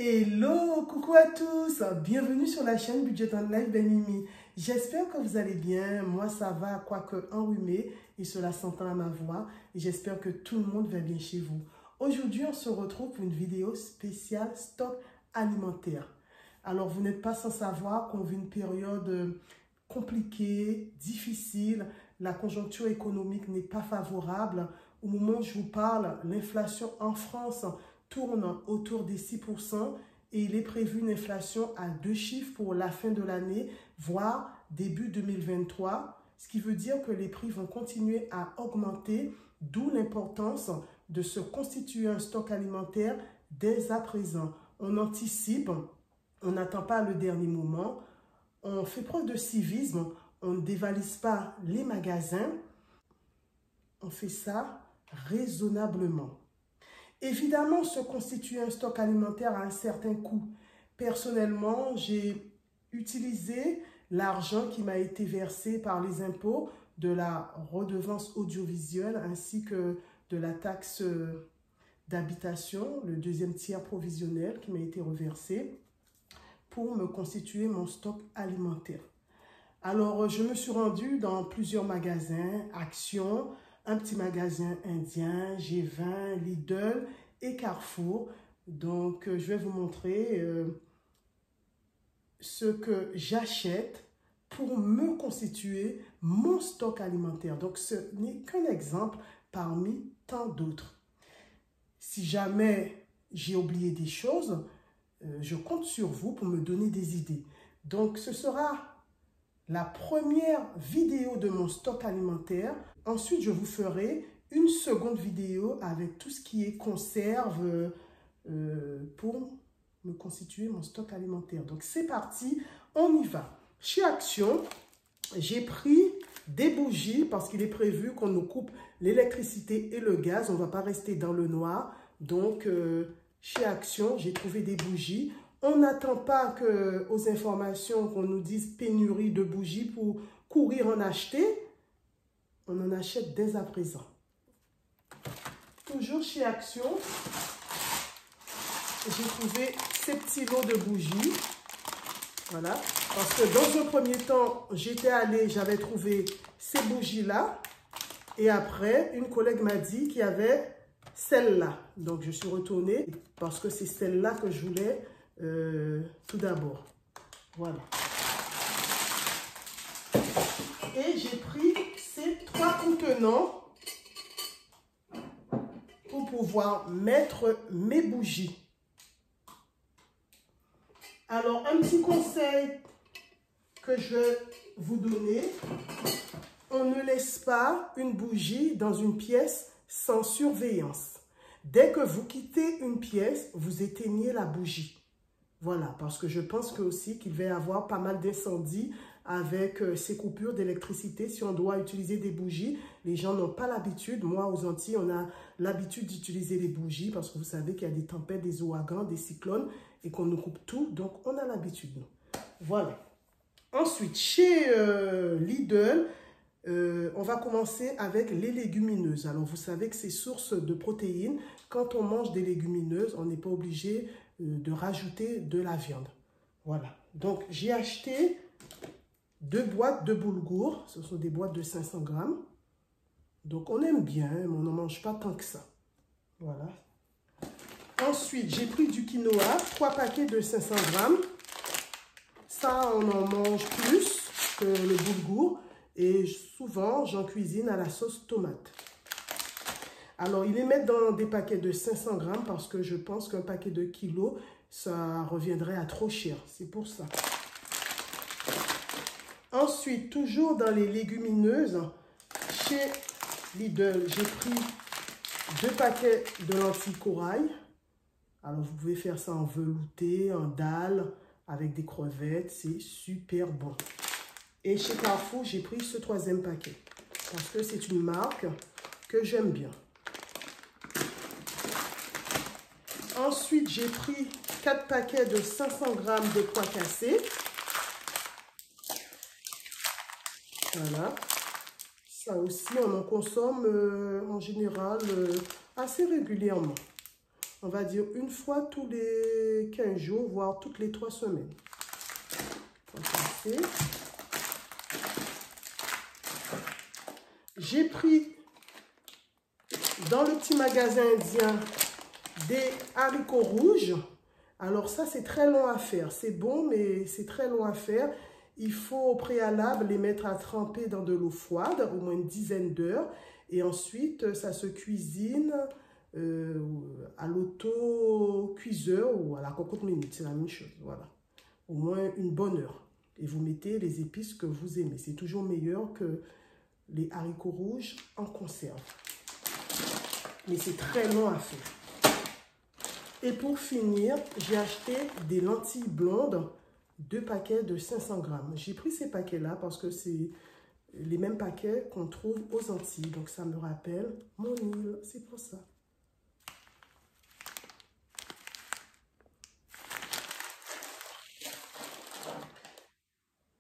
Hello, coucou à tous, bienvenue sur la chaîne Budget and Life by Mimi. J'espère que vous allez bien, moi ça va, quoique enrhumé, et cela s'entend à ma voix, et j'espère que tout le monde va bien chez vous. Aujourd'hui, on se retrouve pour une vidéo spéciale stock alimentaire. Alors, vous n'êtes pas sans savoir qu'on vit une période compliquée, difficile, la conjoncture économique n'est pas favorable. Au moment où je vous parle, l'inflation en France tourne autour des 6% et il est prévu une inflation à 2 chiffres pour la fin de l'année, voire début 2023, ce qui veut dire que les prix vont continuer à augmenter, d'où l'importance de se constituer un stock alimentaire dès à présent. On anticipe, on n'attend pas le dernier moment, on fait preuve de civisme, on ne dévalise pas les magasins, on fait ça raisonnablement. Évidemment, se constituer un stock alimentaire a un certain coût. Personnellement, j'ai utilisé l'argent qui m'a été versé par les impôts de la redevance audiovisuelle ainsi que de la taxe d'habitation, le deuxième tiers provisionnel qui m'a été reversé pour me constituer mon stock alimentaire. Alors, je me suis rendue dans plusieurs magasins, Action, un petit magasin indien, G20, Lidl et Carrefour. Donc, je vais vous montrer ce que j'achète pour me constituer mon stock alimentaire. Donc, ce n'est qu'un exemple parmi tant d'autres. Si jamais j'ai oublié des choses, je compte sur vous pour me donner des idées. Donc, ce sera la première vidéo de mon stock alimentaire. Ensuite, je vous ferai une seconde vidéo avec tout ce qui est conserve pour me constituer mon stock alimentaire. Donc, c'est parti, on y va. Chez Action, j'ai pris des bougies parce qu'il est prévu qu'on nous coupe l'électricité et le gaz. On ne va pas rester dans le noir. Donc, chez Action, j'ai trouvé des bougies. On n'attend pas aux informations qu'on nous dise pénurie de bougies pour courir en acheter. On en achète dès à présent. Toujours chez Action, j'ai trouvé ces petits lots de bougies. Voilà. Parce que dans un premier temps, j'avais trouvé ces bougies-là. Et après, une collègue m'a dit qu'il y avait celle-là. Donc, je suis retournée parce que c'est celle-là que je voulais tout d'abord. Voilà. Et j'ai pris ces 3 contenants pour pouvoir mettre mes bougies. Alors, un petit conseil que je vais vous donner, on ne laisse pas une bougie dans une pièce sans surveillance. Dès que vous quittez une pièce, vous éteignez la bougie. Voilà, parce que je pense qu'il va y avoir pas mal d'incendies avec ces coupures d'électricité. Si on doit utiliser des bougies, les gens n'ont pas l'habitude. Moi, aux Antilles, on a l'habitude d'utiliser les bougies parce que vous savez qu'il y a des tempêtes, des ouragans, des cyclones et qu'on nous coupe tout. Donc, on a l'habitude. Voilà. Ensuite, chez Lidl, on va commencer avec les légumineuses. Alors, vous savez que c'est source de protéines. Quand on mange des légumineuses, on n'est pas obligé de rajouter de la viande. Voilà. Donc, j'ai acheté 2 boîtes de boulgour. Ce sont des boîtes de 500 grammes. Donc, on aime bien, mais on n'en mange pas tant que ça. Voilà. Ensuite, j'ai pris du quinoa, 3 paquets de 500 grammes. Ça, on en mange plus que le boulgour. Et souvent, j'en cuisine à la sauce tomate. Alors, ils les mettent dans des paquets de 500 grammes parce que je pense qu'un paquet de kilos, ça reviendrait à trop cher. C'est pour ça. Ensuite, toujours dans les légumineuses, chez Lidl, j'ai pris 2 paquets de lentilles corail. Alors, vous pouvez faire ça en velouté, en dalle, avec des crevettes. C'est super bon. Et chez Carrefour, j'ai pris ce 3e paquet parce que c'est une marque que j'aime bien. Ensuite, j'ai pris 4 paquets de 500 grammes de pois cassés. Voilà. Ça aussi, on en consomme en général assez régulièrement. on va dire une fois tous les 15 jours, voire toutes les 3 semaines. J'ai pris dans le petit magasin indien des haricots rouges. Alors ça, c'est très long à faire. C'est bon, mais c'est très long à faire. Il faut au préalable les mettre à tremper dans de l'eau froide, au moins une dizaine d'heures. Et ensuite, ça se cuisine à l'auto-cuiseur ou à la cocotte minute. C'est la même chose, voilà. Au moins une bonne heure. Et vous mettez les épices que vous aimez. C'est toujours meilleur que les haricots rouges en conserve. Mais c'est très long à faire. Et pour finir, j'ai acheté des lentilles blondes, 2 paquets de 500 grammes. J'ai pris ces paquets-là parce que c'est les mêmes paquets qu'on trouve aux Antilles. Donc ça me rappelle mon île, c'est pour ça.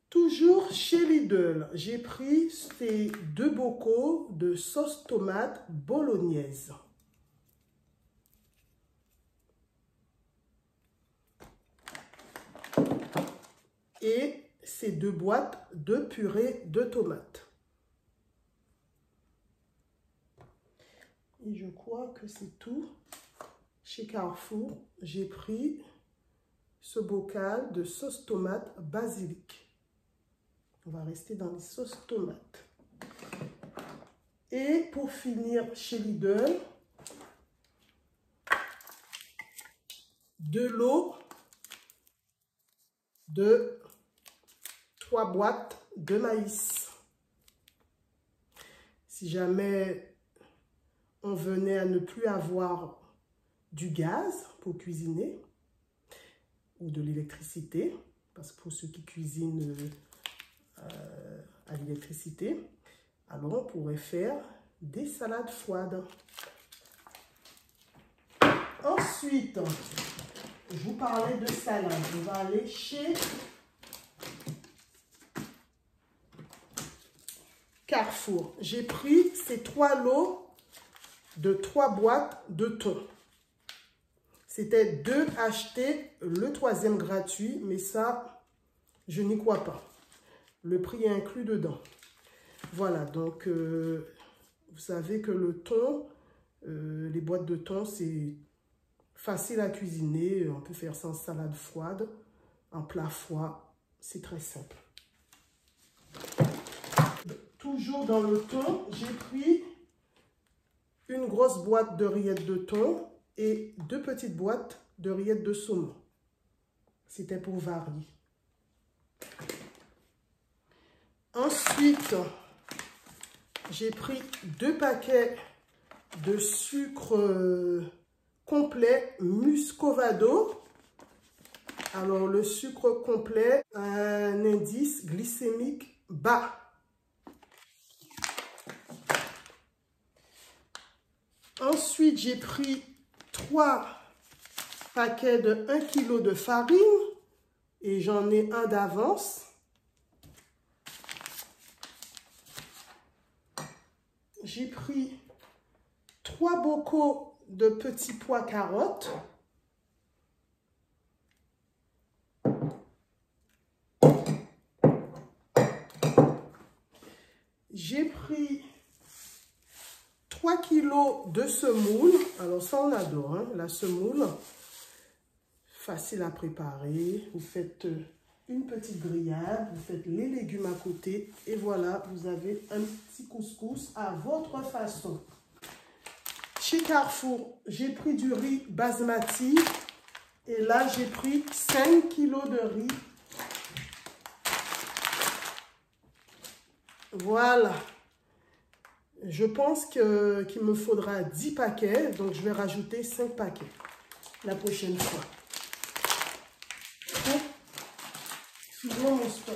Toujours chez Lidl, j'ai pris ces 2 bocaux de sauce tomate bolognaise. Et ces 2 boîtes de purée de tomates. Et je crois que c'est tout. Chez Carrefour, j'ai pris ce bocal de sauce tomate basilic. On va rester dans les sauces tomates. Et pour finir chez Lidl, de l'eau de 3 boîtes de maïs. Si jamais on venait à ne plus avoir du gaz pour cuisiner ou de l'électricité, parce que pour ceux qui cuisinent à l'électricité, alors on pourrait faire des salades froides. Ensuite, je vous parlais de salade. On va aller chez Carrefour. J'ai pris ces 3 lots de 3 boîtes de thon. C'était 2 achetés, le 3e gratuit, mais ça, je n'y crois pas. Le prix est inclus dedans. Voilà, donc vous savez que le thon, les boîtes de thon, c'est facile à cuisiner. On peut faire ça en salade froide, en plat froid. C'est très simple. Toujours dans le thon, j'ai pris une grosse boîte de rillettes de thon et 2 petites boîtes de rillettes de saumon. C'était pour varier. Ensuite, j'ai pris 2 paquets de sucre complet Muscovado. Alors, le sucre complet a un indice glycémique bas. Ensuite, j'ai pris 3 paquets de 1 kg de farine et j'en ai un d'avance. J'ai pris 3 bocaux de petits pois carottes. J'ai pris 3 kg de semoule. Alors ça, on adore, hein, la semoule. Facile à préparer. Vous faites une petite grillade, vous faites les légumes à côté et voilà, vous avez un petit couscous à votre façon. Chez Carrefour, j'ai pris du riz basmati et là, j'ai pris 5 kg de riz. Voilà. Je pense qu'il me faudra 10 paquets, donc je vais rajouter 5 paquets la prochaine fois. Mon stock.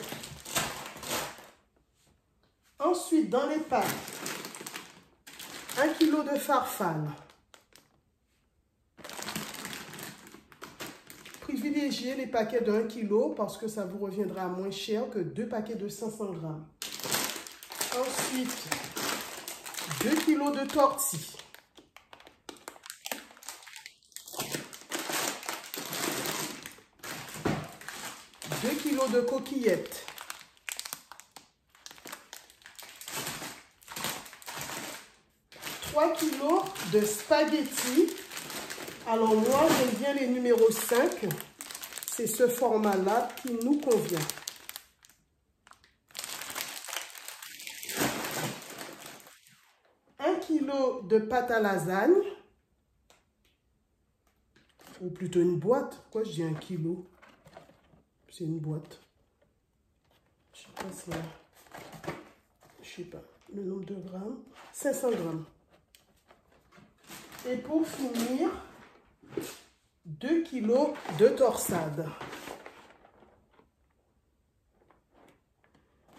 Ensuite, dans les pâtes, 1 kg de farfalle. Privilégiez les paquets de 1 kg parce que ça vous reviendra moins cher que 2 paquets de 500 grammes. Ensuite, 2 kg de tortilles. 2 kg de coquillettes. « 3 kg de spaghettis. Alors moi, j'aime bien les numéros 5. C'est ce format-là qui nous convient. « 1 kg de pâte à lasagne. Ou plutôt une boîte. Pourquoi je dis 1 kg? C'est une boîte. Je sais pas si... Je sais pas. Le nombre de grammes. 500 grammes. Et pour finir, 2 kg de torsade.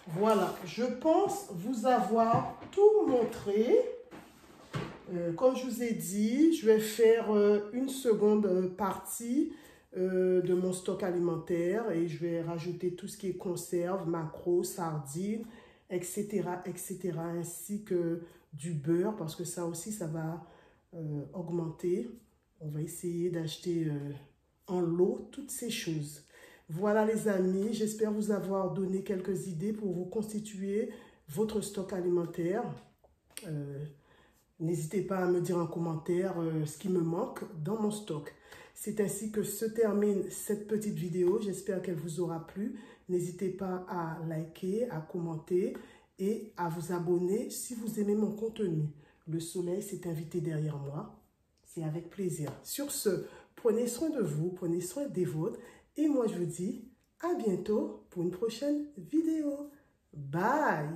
Voilà, je pense vous avoir tout montré. Comme je vous ai dit, je vais faire une seconde partie de mon stock alimentaire et je vais rajouter tout ce qui est conserve, maquereaux, sardines, etc., etc., ainsi que du beurre parce que ça aussi, ça va augmenter. On va essayer d'acheter en lot toutes ces choses. Voilà les amis, j'espère vous avoir donné quelques idées pour vous constituer votre stock alimentaire. N'hésitez pas à me dire en commentaire ce qui me manque dans mon stock. C'est ainsi que se termine cette petite vidéo. J'espère qu'elle vous aura plu. N'hésitez pas à liker, à commenter et à vous abonner si vous aimez mon contenu. Le soleil s'est invité derrière moi. C'est avec plaisir. Sur ce, prenez soin de vous, prenez soin des vôtres. Et moi, je vous dis à bientôt pour une prochaine vidéo. Bye!